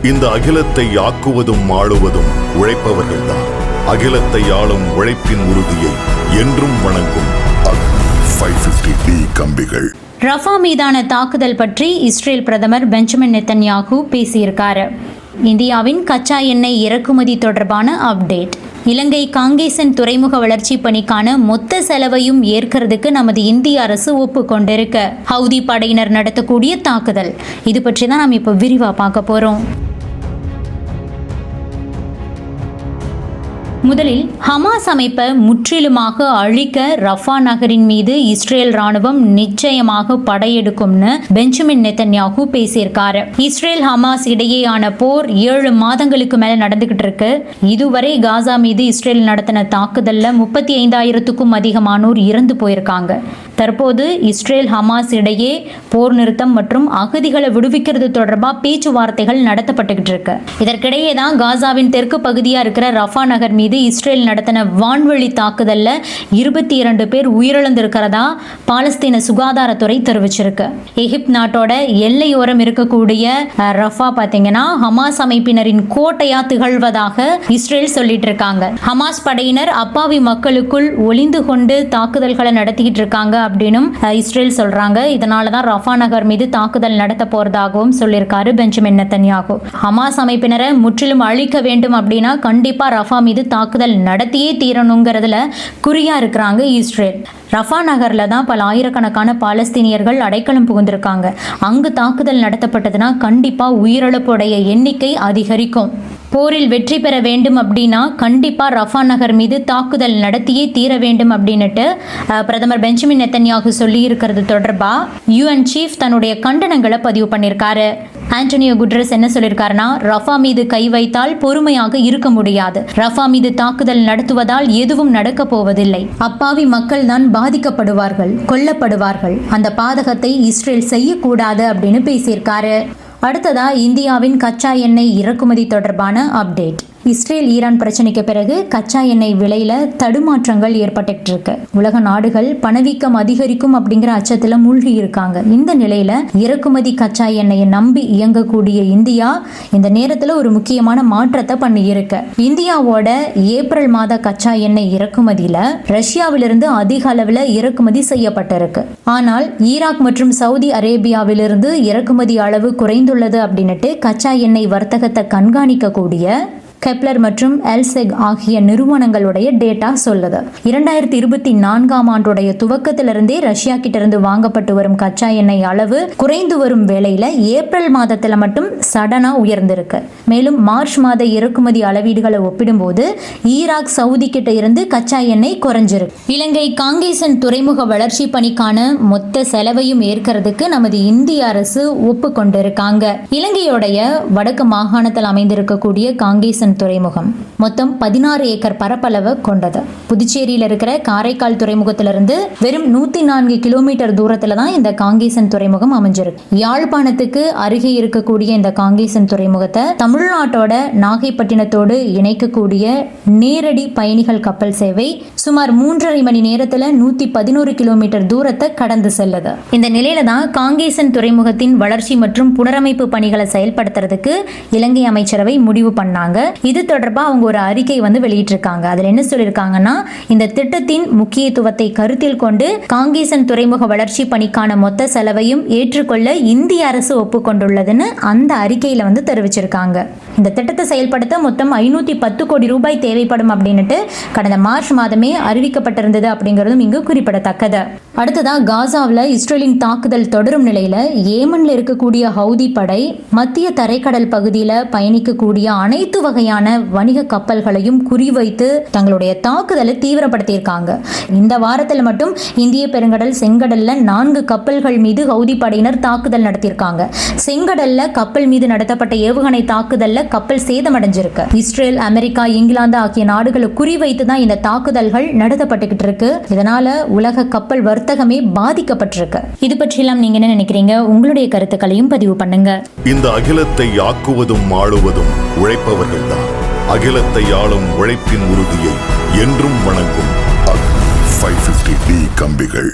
இந்த அகிலத்தை ஆக்குவதும் ஆளுவதும் உழைப்பவர்கள்தான். அகிலத்தை ஆளும் உழைப்பின் உறுதியை என்றும் வணங்கும் 550D கம்பிகள். ரஃபா மீதான தாக்குதல் பற்றி இஸ்ரேல் பிரதமர் பெஞ்சமின் நெத்தன்யாகு பேசியிருக்காரு. இந்தியாவின் கச்சா எண்ணெய் இறக்குமதி தொடர்பான அப்டேட். இலங்கை காங்கேசன் துறைமுக வளர்ச்சி பணிக்கான மொத்த செலவையும் ஏற்கிறதுக்கு நமது இந்திய அரசு ஒப்புக்கொண்டிருக்க ஹவுதி படையினர் நடத்தக்கூடிய தாக்குதல், இது பற்றி தான் நாம் இப்போ விரிவாக பார்க்க போகிறோம். முதலில் ஹமாஸ் அமைப்பை முற்றிலுமாக அழிக்க ரஃபா நகரின் மீது இஸ்ரேல் ராணுவம் நிச்சயமாக படையெடுக்கும்னு பெஞ்சமின் நெத்தன்யாகு பேசியிருக்காரு. இஸ்ரேல் ஹமாஸ் இடையேயான போர் 7 மாதங்களுக்கு மேல நடந்துகிட்டு இருக்கு. இதுவரை காசா மீது இஸ்ரேல் நடத்தின தாக்குதல்ல 35,000க்கும் அதிகமானோர் இறந்து போயிருக்காங்க. தற்போது இஸ்ரேல் ஹமாஸ் இடையே போர் நிறுத்தம் மற்றும் அகதிகளை விடுவிக்கிறது தொடர்பாக பேச்சுவார்த்தைகள் நடத்தப்பட்டுக்கிட்டு இருக்கு. இதற்கிடையே தான் காசாவின் தெற்கு பகுதியா இருக்கிற ரஃபா நகர் மீது இஸ்ரேல் நடத்தின வான்வழி தாக்குதல்ல 22 பேர் உயிரிழந்திருக்கிறதா பாலஸ்தீன சுகாதாரத்துறை தெரிவிச்சிருக்கு. எகிப்து நாட்டோட எல்லையோரம் இருக்கக்கூடிய ரஃபா பாத்தீங்கன்னா ஹமாஸ் அமைப்பினரின் கோட்டையா திகழ்வதாக இஸ்ரேல் சொல்லிட்டு இருக்காங்க. ஹமாஸ் படையினர் அப்பாவி மக்களுக்குள் ஒளிந்து கொண்டு தாக்குதல்களை நடத்திக்கிட்டு இருக்காங்க அப்படின்னும் இஸ்ரேல் சொல்றாங்க. இதனாலதான் ரஃபா நகர் மீது தாக்குதல் நடத்த போறதாகவும் சொல்லியிருக்காரு பெஞ்சமின் நெத்தன்யாகு. ஹமாஸ் அமைப்பினரை முற்றிலும் அழிக்க வேண்டும் அப்படின்னா கண்டிப்பா ரஃபா மீது தாக்குதல் நடத்தியே தீரணுங்கிறதுல குறியா இருக்கிறாங்க இஸ்ரேல். ரஃபா நகர்ல தான் பல ஆயிரக்கணக்கான பாலஸ்தீனியர்கள் அடைக்கலம் புகுந்திருக்காங்க. அங்கு தாக்குதல் நடத்தப்பட்டதுன்னா கண்டிப்பா உயிரிழப்புடைய எண்ணிக்கை அதிகரிக்கும். போரில் வெற்றி பெற வேண்டும் அப்படின்னா கண்டிப்பா ரஃபா நகர் மீது தாக்குதல் நடத்தியே தீர வேண்டும் அப்படின்னுட்டு பிரதமர் பெஞ்சமின் நெத்தன்யாகு சொல்லி இருக்கிறது தொடர்பா UN சீஃப் தன்னுடைய கண்டனங்களை பதிவு பண்ணியிருக்காரு. ஆண்டனியோ குட்ரஸ் என்ன சொல்லியிருக்காருன்னா, ரஃபா மீது கை வைத்தால் பொறுமையாக இருக்க முடியாது. ரஃபா மீது தாக்குதல் நடத்துவதால் எதுவும் நடக்க போவதில்லை. அப்பாவி மக்கள் தான் பாதிக்கப்படுவார்கள், கொல்லப்படுவார்கள். அந்த பாதகத்தை இஸ்ரேல் செய்யக்கூடாது அப்படின்னு பேசியிருக்காரு. அடுத்ததா இந்தியாவின் கச்சா எண்ணெய் இறக்குமதி தொடர்பான அப்டேட். இஸ்ரேல் ஈரான் பிரச்சனைக்கு பிறகு கச்சா எண்ணெய் விலையில தடுமாற்றங்கள் ஏற்பட்டு இருக்கு. உலக நாடுகள் பணவீக்கம் அதிகரிக்கும் அப்படிங்கிற அச்சத்துல மூழ்கி இருக்காங்க. இந்த நிலையில இறக்குமதி கச்சா எண்ணெயை நம்பி இயங்கக்கூடிய இந்தியா இந்த நேரத்துல ஒரு முக்கியமான மாற்றத்தை பண்ணி இருக்கு. இந்தியாவோட ஏப்ரல் மாத கச்சா எண்ணெய் இறக்குமதியில ரஷ்யாவிலிருந்து அதிக அளவுல இறக்குமதி செய்யப்பட்டிருக்கு. ஆனால் ஈராக் மற்றும் சவுதி அரேபியாவிலிருந்து இறக்குமதி அளவு குறைந்துள்ளது அப்படின்னுட்டு கச்சா எண்ணெய் வர்த்தகத்தை கண்காணிக்க கூடிய கெப்லர் மற்றும் எல்செக் ஆகிய நிறுவனங்களுடைய டேட்டா சொல்லுது. 2024ஆம் ஆண்டுடைய துவக்கத்திலிருந்தே ரஷ்யா கிட்ட இருந்து வாங்கப்பட்டு வரும் கச்சா எண்ணெய் அளவு குறைந்து வரும் வேளையில ஏப்ரல் மாதத்துல மட்டும் சடனா உயர்ந்திருக்கு. மேலும் மார்ச் மாத இறக்குமதி அளவீடுகளை ஒப்பிடும்போது ஈராக் சவுதி கிட்ட இருந்து கச்சா எண்ணெய் குறைஞ்சிருக்கு. இலங்கை காங்கேசன் துறைமுக வளர்ச்சி பணிக்கான மொத்த செலவையும் ஏற்கிறதுக்கு நமது இந்திய அரசு ஒப்புக்கொண்டிருக்காங்க. இலங்கையோடைய வடக்கு மாகாணத்தில் அமைந்திருக்கக்கூடிய காங்கேசன் துறைமுகம் மொத்தம் 16 ஏக்கர் பரப்பளவு கொண்டது. புதுச்சேரியில் இருக்கிற காரைக்கால் துறைமுகத்திலிருந்து வெறும் 104 கிலோமீட்டர் தூரத்துல தான் இந்த காங்கேசன் துறைமுகம் அமைஞ்சிருக்கு. யாழ்ப்பாணத்துக்கு அருகே இருக்கக்கூடிய இந்த காங்கேசன் துறைமுகத்தை தமிழ்நாட்டோட நாகைப்பட்டினத்தோடு இணைக்கக்கூடிய நேரடி பயணிகள் கப்பல் சேவை சுமார் 3.5 மணி நேரத்துல 111 கிலோமீட்டர் தூரத்தை கடந்து செல்லுது. இந்த நிலையில தான் காங்கேசன் துறைமுகத்தின் வளர்ச்சி மற்றும் புனரமைப்பு பணிகளை செயல்படுத்துறதுக்கு இலங்கை அமைச்சரவை முடிவு பண்ணாங்க. இது தொடர்பாக அவங்க ஒரு அறிக்கை வெளியிட்டிருக்காங்க. அதில் என்ன சொல்லியிருக்காங்கன்னா, இந்த திட்டத்தின் முக்கியத்துவத்தை கருத்தில் கொண்டு காங்கேசன் துறைமுக வளர்ச்சி பணிக்கான மொத்த செலவையும் ஏற்றுக்கொள்ள இந்திய அரசு ஒப்புக்கொண்டுள்ளதுன்னு அந்த அறிக்கையில தெரிவிச்சிருக்காங்க. இந்த திட்டத்தை செயல்படுத்த மொத்தம் 510 கோடி ரூபாய் தேவைப்படும் அப்படின்னுட்டு கடந்த மார்ச் மாதமே அறிவிக்கப்பட்டிருந்தது அப்படிங்கிறதும் இங்கு குறிப்பிடத்தக்கது. அடுத்ததா காசாவில் இஸ்ரேலின் தாக்குதல் தொடரும் நிலையில ஏமன்ல இருக்கக்கூடிய ஹவுதி படை மத்திய தரைக்கடல் பகுதியில் பயணிக்கக்கூடிய அனைத்து வகையான வணிக கப்பல்களையும் குறிவைத்து தங்களுடைய தாக்குதலை தீவிரப்படுத்தியிருக்காங்க. இந்த வாரத்தில் மட்டும் இந்திய பெருங்கடல் செங்கடல்ல 4 கப்பல்கள் மீது ஹவுதி படையினர் தாக்குதல் நடத்தியிருக்காங்க. செங்கடல்ல கப்பல் மீது நடத்தப்பட்ட ஏவுகணை தாக்குதல்ல கப்பல் சேதமடைஞ்சிருக்கு. இஸ்ரேல், அமெரிக்கா, இங்கிலாந்து ஆகிய நாடுகளை குறிவைத்து தான் இந்த தாக்குதல்கள் நடத்தப்பட்டுக்கிட்டு இருக்கு. இதனால உலக கப்பல் வர்த்தகமே பாதிக்கப்பட்டிருக்கு. இது பற்றியெல்லாம் நீங்க என்ன நினைக்கிறீங்க? உங்களுடைய கருத்துக்களையும் பதிவு பண்ணுங்க. இந்த அகிலத்தை ஆக்குவதும் ஆளுவதும் உழைப்பவர்கள்தான். அகிலத்தை ஆளும் உழைப்பின் உறுதியை என்றும் வணங்கும் 550D கம்பிகள்.